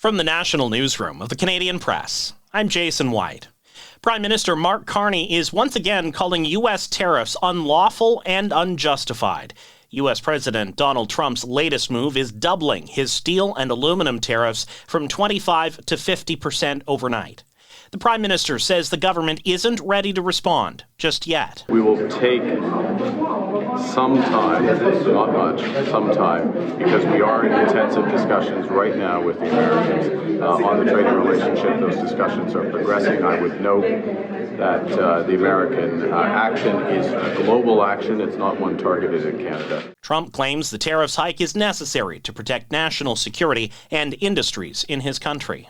From the National Newsroom of the Canadian Press, I'm Jason White. Prime Minister Mark Carney is once again calling U.S. tariffs unlawful and unjustified. U.S. President Donald Trump's latest move is doubling his steel and aluminum tariffs from 25% to 50% overnight. The Prime Minister says the government isn't ready to respond just yet. We will take some time, not much, some time, because we are in intensive discussions right now with the Americans on the trading relationship. Those discussions are progressing. I would note that the American action is a global action. It's not one targeted at Canada. Trump claims the tariffs hike is necessary to protect national security and industries in his country.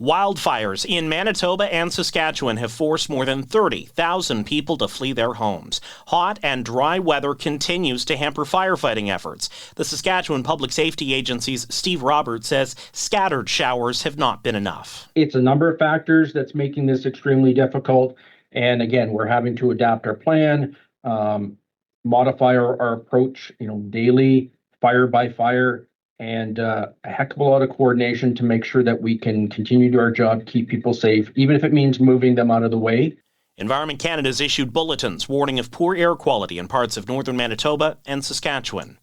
Wildfires in Manitoba and Saskatchewan have forced more than 30,000 people to flee their homes. Hot and dry weather continues to hamper firefighting efforts. The Saskatchewan Public Safety Agency's Steve Roberts says scattered showers have not been enough. It's a number of factors that's making this extremely difficult. And again, we're having to adapt our plan, modify our approach, daily, fire by fire, and a heck of a lot of coordination to make sure that we can continue to do our job, keep people safe, even if it means moving them out of the way. Environment Canada's issued bulletins warning of poor air quality in parts of northern Manitoba and Saskatchewan.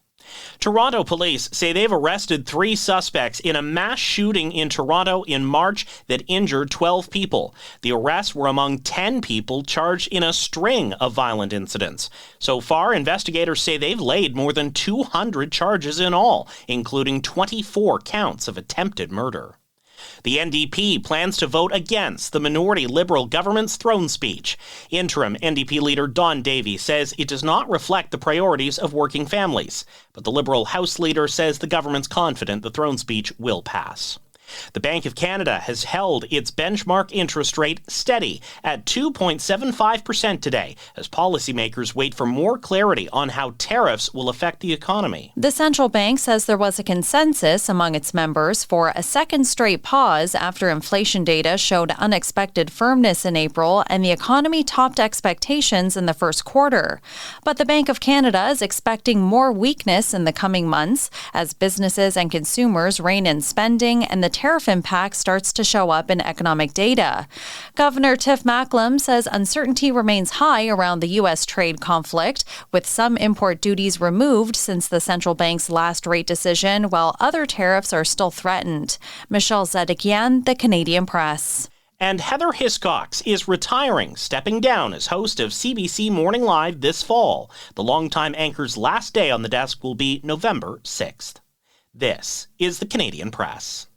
Toronto police say they've arrested 3 suspects in a mass shooting in Toronto in March that injured 12 people. The arrests were among 10 people charged in a string of violent incidents. So far, investigators say they've laid more than 200 charges in all, including 24 counts of attempted murder. The NDP plans to vote against the minority Liberal government's throne speech. Interim NDP leader Don Davey says it does not reflect the priorities of working families. But the Liberal House leader says the government's confident the throne speech will pass. The Bank of Canada has held its benchmark interest rate steady at 2.75% today as policymakers wait for more clarity on how tariffs will affect the economy. The central bank says there was a consensus among its members for a second straight pause after inflation data showed unexpected firmness in April and the economy topped expectations in the first quarter. But the Bank of Canada is expecting more weakness in the coming months as businesses and consumers rein in spending and the tariff impact starts to show up in economic data. Governor Tiff Macklem says uncertainty remains high around the U.S. trade conflict, with some import duties removed since the central bank's last rate decision, while other tariffs are still threatened. Michelle Zedekian, The Canadian Press. And Heather Hiscox is retiring, stepping down as host of CBC Morning Live this fall. The longtime anchor's last day on the desk will be November 6th. This is The Canadian Press.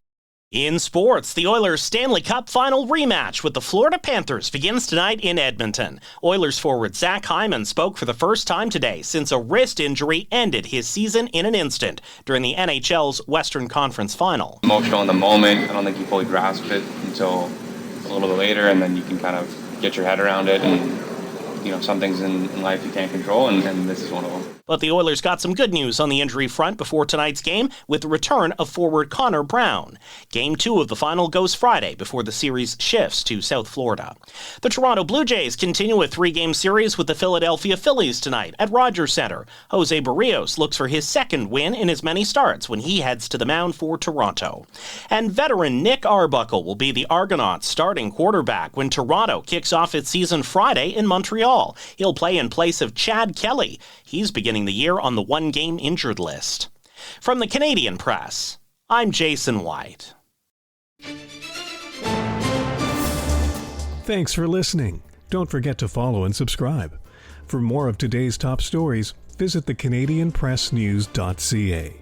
In sports, the Oilers' Stanley Cup final rematch with the Florida Panthers begins tonight in Edmonton. Oilers forward Zach Hyman spoke for the first time today since a wrist injury ended his season in an instant during the NHL's Western Conference Final. Emotional in the moment. I don't think you fully grasp it until a little bit later, and then you can kind of get your head around it. And, some things in life you can't control, and this is one of them. But the Oilers got some good news on the injury front before tonight's game with the return of forward Connor Brown. Game 2 of the final goes Friday before the series shifts to South Florida. The Toronto Blue Jays continue a 3-game series with the Philadelphia Phillies tonight at Rogers Centre. Jose Barrios looks for his second win in as many starts when he heads to the mound for Toronto. And veteran Nick Arbuckle will be the Argonauts' starting quarterback when Toronto kicks off its season Friday in Montreal. He'll play in place of Chad Kelly. He's beginning the year on the 1-game injured list. From the Canadian Press, I'm Jason White. Thanks for listening. Don't forget to follow and subscribe. For more of today's top stories, visit thecanadianpressnews.ca.